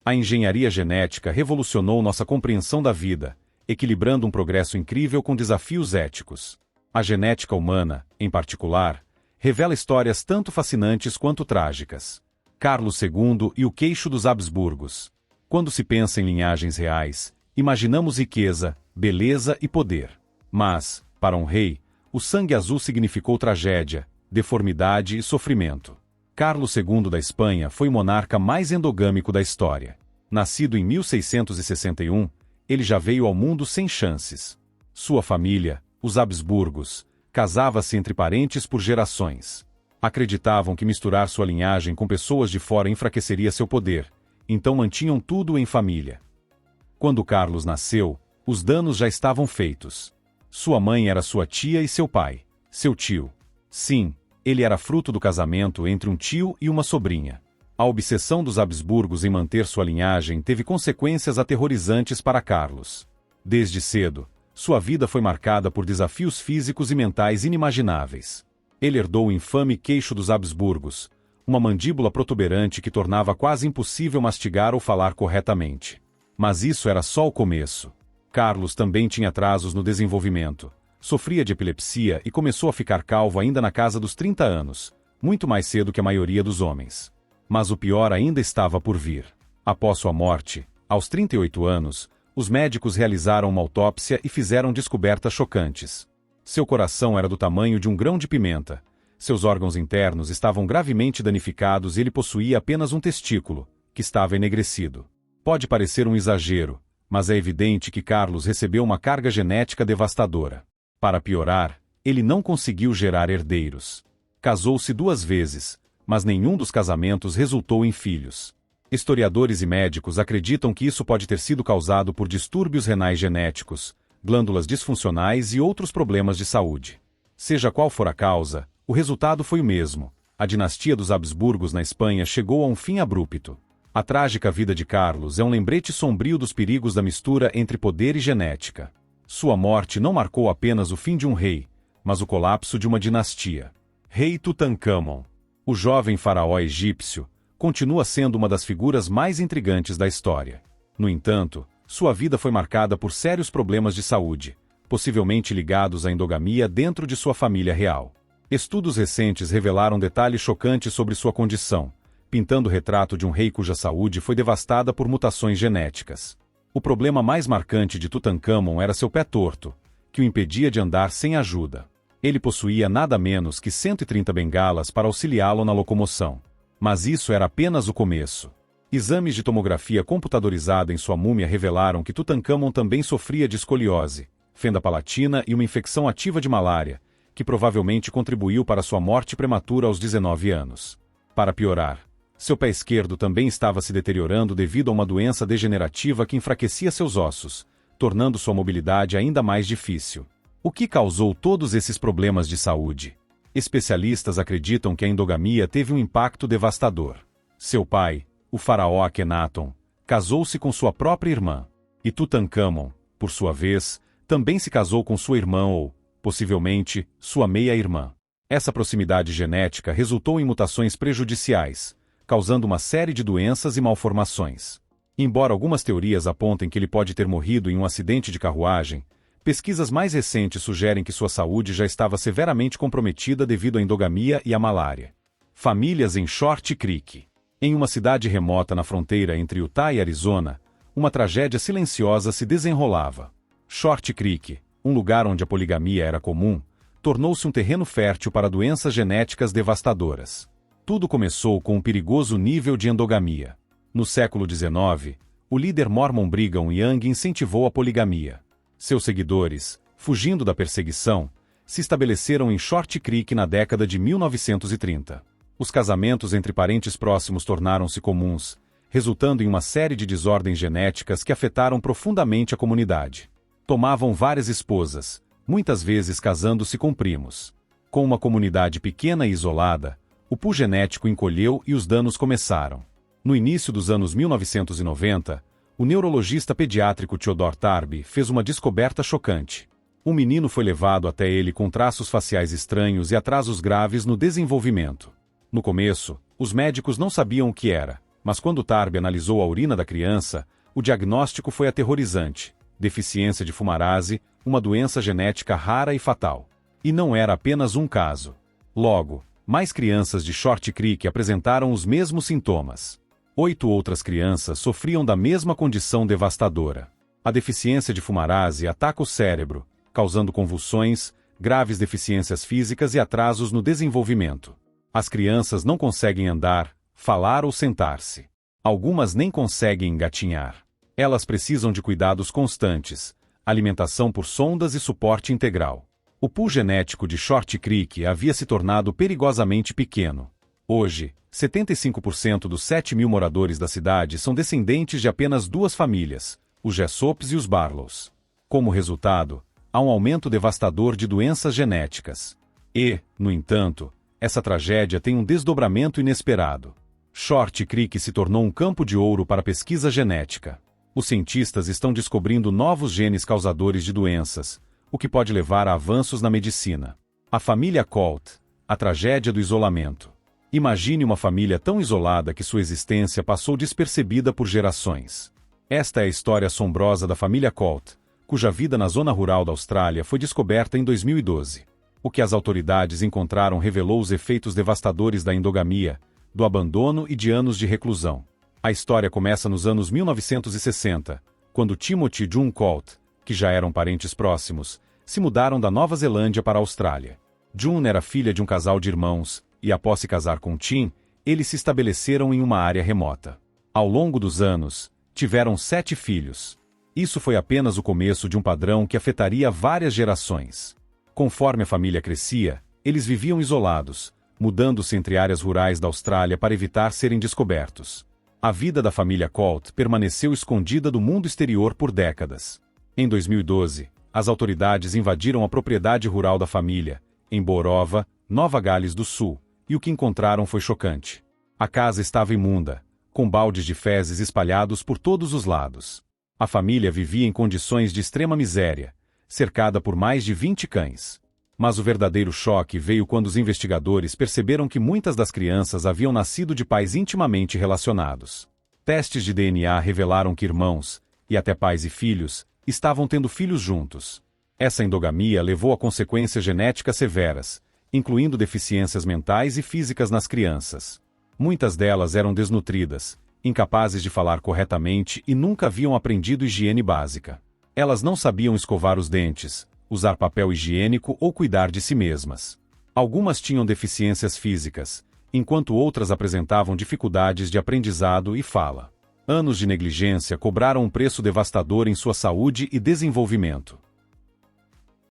A engenharia genética revolucionou nossa compreensão da vida, equilibrando um progresso incrível com desafios éticos. A genética humana, em particular, revela histórias tanto fascinantes quanto trágicas. Carlos II e o queixo dos Habsburgos. Quando se pensa em linhagens reais, imaginamos riqueza, beleza e poder. Mas, para um rei, o sangue azul significou tragédia, deformidade e sofrimento. Carlos II da Espanha foi o monarca mais endogâmico da história. Nascido em 1661, ele já veio ao mundo sem chances. Sua família, os Habsburgos, casava-se entre parentes por gerações. Acreditavam que misturar sua linhagem com pessoas de fora enfraqueceria seu poder, então mantinham tudo em família. Quando Carlos nasceu, os danos já estavam feitos. Sua mãe era sua tia e seu pai, seu tio. Sim, ele era fruto do casamento entre um tio e uma sobrinha. A obsessão dos Habsburgos em manter sua linhagem teve consequências aterrorizantes para Carlos. Desde cedo, sua vida foi marcada por desafios físicos e mentais inimagináveis. Ele herdou o infame queixo dos Habsburgos, uma mandíbula protuberante que tornava quase impossível mastigar ou falar corretamente. Mas isso era só o começo. Carlos também tinha atrasos no desenvolvimento. Sofria de epilepsia e começou a ficar calvo ainda na casa dos 30 anos, muito mais cedo que a maioria dos homens. Mas o pior ainda estava por vir. Após sua morte, aos 38 anos, os médicos realizaram uma autópsia e fizeram descobertas chocantes. Seu coração era do tamanho de um grão de pimenta. Seus órgãos internos estavam gravemente danificados e ele possuía apenas um testículo, que estava enegrecido. Pode parecer um exagero, mas é evidente que Carlos recebeu uma carga genética devastadora. Para piorar, ele não conseguiu gerar herdeiros. Casou-se 2 vezes, mas nenhum dos casamentos resultou em filhos. Historiadores e médicos acreditam que isso pode ter sido causado por distúrbios renais genéticos, glândulas disfuncionais e outros problemas de saúde. Seja qual for a causa, o resultado foi o mesmo. A dinastia dos Habsburgos na Espanha chegou a um fim abrupto. A trágica vida de Carlos é um lembrete sombrio dos perigos da mistura entre poder e genética. Sua morte não marcou apenas o fim de um rei, mas o colapso de uma dinastia. Rei Tutancâmon. O jovem faraó egípcio continua sendo uma das figuras mais intrigantes da história. No entanto, sua vida foi marcada por sérios problemas de saúde, possivelmente ligados à endogamia dentro de sua família real. Estudos recentes revelaram detalhes chocantes sobre sua condição, pintando o retrato de um rei cuja saúde foi devastada por mutações genéticas. O problema mais marcante de Tutancâmon era seu pé torto, que o impedia de andar sem ajuda. Ele possuía nada menos que 130 bengalas para auxiliá-lo na locomoção. Mas isso era apenas o começo. Exames de tomografia computadorizada em sua múmia revelaram que Tutancâmon também sofria de escoliose, fenda palatina e uma infecção ativa de malária, que provavelmente contribuiu para sua morte prematura aos 19 anos. Para piorar, seu pé esquerdo também estava se deteriorando devido a uma doença degenerativa que enfraquecia seus ossos, tornando sua mobilidade ainda mais difícil. O que causou todos esses problemas de saúde? Especialistas acreditam que a endogamia teve um impacto devastador. Seu pai, o faraó Akhenaton, casou-se com sua própria irmã. E Tutancâmon, por sua vez, também se casou com sua irmã ou, possivelmente, sua meia-irmã. Essa proximidade genética resultou em mutações prejudiciais, causando uma série de doenças e malformações. Embora algumas teorias apontem que ele pode ter morrido em um acidente de carruagem, pesquisas mais recentes sugerem que sua saúde já estava severamente comprometida devido à endogamia e à malária. Famílias em Short Creek. Em uma cidade remota na fronteira entre Utah e Arizona, uma tragédia silenciosa se desenrolava. Short Creek, um lugar onde a poligamia era comum, tornou-se um terreno fértil para doenças genéticas devastadoras. Tudo começou com um perigoso nível de endogamia. No século XIX, o líder mormon Brigham Young incentivou a poligamia. Seus seguidores, fugindo da perseguição, se estabeleceram em Short Creek na década de 1930. Os casamentos entre parentes próximos tornaram-se comuns, resultando em uma série de desordens genéticas que afetaram profundamente a comunidade. Tomavam várias esposas, muitas vezes casando-se com primos. Com uma comunidade pequena e isolada, o pool genético encolheu e os danos começaram. No início dos anos 1990, o neurologista pediátrico Theodore Tarby fez uma descoberta chocante. Um menino foi levado até ele com traços faciais estranhos e atrasos graves no desenvolvimento. No começo, os médicos não sabiam o que era, Mas quando Tarbie analisou a urina da criança, o diagnóstico foi aterrorizante: deficiência de fumarase, uma doença genética rara e fatal. E não era apenas um caso. Logo, mais crianças de Short Creek apresentaram os mesmos sintomas. 8 outras crianças sofriam da mesma condição devastadora. A deficiência de fumarase ataca o cérebro, causando convulsões, graves deficiências físicas e atrasos no desenvolvimento. As crianças não conseguem andar, falar ou sentar-se. Algumas nem conseguem engatinhar. Elas precisam de cuidados constantes, alimentação por sondas e suporte integral. O pool genético de Short Creek havia se tornado perigosamente pequeno. Hoje, 75% dos 7.000 moradores da cidade são descendentes de apenas 2 famílias, os Jessops e os Barlows. Como resultado, há um aumento devastador de doenças genéticas. E, no entanto, essa tragédia tem um desdobramento inesperado. Short Creek se tornou um campo de ouro para a pesquisa genética. Os cientistas estão descobrindo novos genes causadores de doenças, o que pode levar a avanços na medicina. A família Colt, a tragédia do isolamento. Imagine uma família tão isolada que sua existência passou despercebida por gerações. Esta é a história assombrosa da família Colt, cuja vida na zona rural da Austrália foi descoberta em 2012. O que as autoridades encontraram revelou os efeitos devastadores da endogamia, do abandono e de anos de reclusão. A história começa nos anos 1960, quando Timothy e June Colt, que já eram parentes próximos, se mudaram da Nova Zelândia para a Austrália. June era filha de um casal de irmãos, e após se casar com Tim, eles se estabeleceram em uma área remota. Ao longo dos anos, tiveram 7 filhos. Isso foi apenas o começo de um padrão que afetaria várias gerações. Conforme a família crescia, eles viviam isolados, mudando-se entre áreas rurais da Austrália para evitar serem descobertos. A vida da família Colt permaneceu escondida do mundo exterior por décadas. Em 2012, as autoridades invadiram a propriedade rural da família, em Borova, Nova Gales do Sul, e o que encontraram foi chocante. A casa estava imunda, com baldes de fezes espalhados por todos os lados. A família vivia em condições de extrema miséria, cercada por mais de 20 cães. Mas o verdadeiro choque veio quando os investigadores perceberam que muitas das crianças haviam nascido de pais intimamente relacionados. Testes de DNA revelaram que irmãos, e até pais e filhos, estavam tendo filhos juntos. Essa endogamia levou a consequências genéticas severas, incluindo deficiências mentais e físicas nas crianças. Muitas delas eram desnutridas, incapazes de falar corretamente e nunca haviam aprendido higiene básica. Elas não sabiam escovar os dentes, usar papel higiênico ou cuidar de si mesmas. Algumas tinham deficiências físicas, enquanto outras apresentavam dificuldades de aprendizado e fala. Anos de negligência cobraram um preço devastador em sua saúde e desenvolvimento.